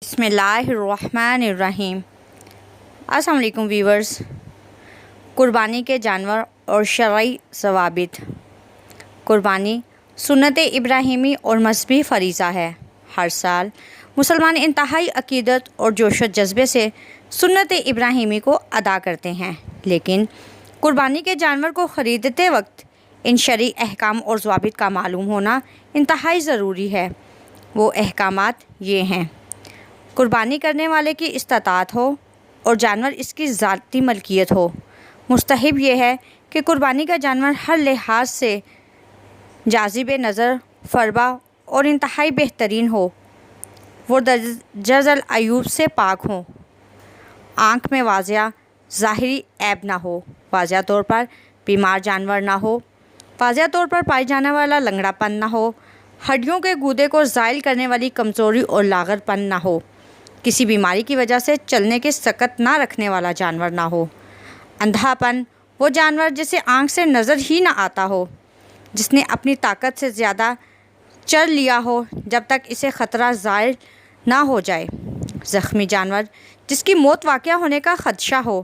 بسم اللہ الرحمن الرحیم۔ السلام علیکم ویورز۔ قربانی کے جانور اور شرعی ضوابط۔ قربانی سنت ابراہیمی اور مذہبی فریضہ ہے۔ ہر سال مسلمان انتہائی عقیدت اور جوش و جذبے سے سنت ابراہیمی کو ادا کرتے ہیں، لیکن قربانی کے جانور کو خریدتے وقت ان شرعی احکام اور ضوابط کا معلوم ہونا انتہائی ضروری ہے۔ وہ احکامات یہ ہیں: قربانی کرنے والے کی استطاعت ہو اور جانور اس کی ذاتی ملکیت ہو۔ مستحب یہ ہے کہ قربانی کا جانور ہر لحاظ سے جاذب نظر، فربہ اور انتہائی بہترین ہو۔ وہ درجہ العیوب سے پاک ہوں۔ آنکھ میں واضح ظاہری عیب نہ ہو۔ واضح طور پر بیمار جانور نہ ہو۔ واضح طور پر پائے جانے والا لنگڑا پن نہ ہو۔ ہڈیوں کے گودے کو زائل کرنے والی کمزوری اور لاغر پن نہ ہو۔ کسی بیماری کی وجہ سے چلنے کے سکت نہ رکھنے والا جانور نہ ہو۔ اندھا پن وہ جانور جسے آنکھ سے نظر ہی نہ آتا ہو، جس نے اپنی طاقت سے زیادہ چر لیا ہو جب تک اسے خطرہ زائل نہ ہو جائے۔ زخمی جانور جس کی موت واقع ہونے کا خدشہ ہو۔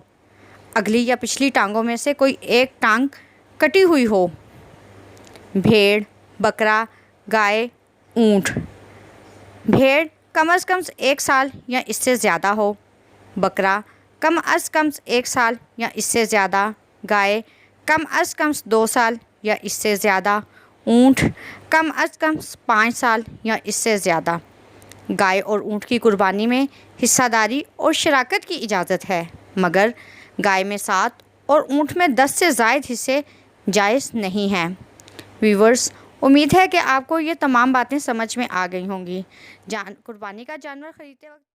اگلی یا پچھلی ٹانگوں میں سے کوئی ایک ٹانگ کٹی ہوئی ہو۔ بھیڑ، بکرا، گائے، اونٹ۔ بھیڑ کم از کم 1 سال یا اس سے زیادہ ہو۔ بکرا کم از کم 1 سال یا اس سے زیادہ۔ گائے کم از کم 2 سال یا اس سے زیادہ۔ اونٹ کم از کم 5 سال یا اس سے زیادہ۔ گائے اور اونٹ کی قربانی میں حصہ داری اور شراکت کی اجازت ہے، مگر گائے میں 7 اور اونٹ میں 10 سے زائد حصے جائز نہیں ہیں۔ ویورز، امید ہے کہ آپ کو یہ تمام باتیں سمجھ میں آ گئی ہوں گی۔ قربانی کا جانور خریدتے وقت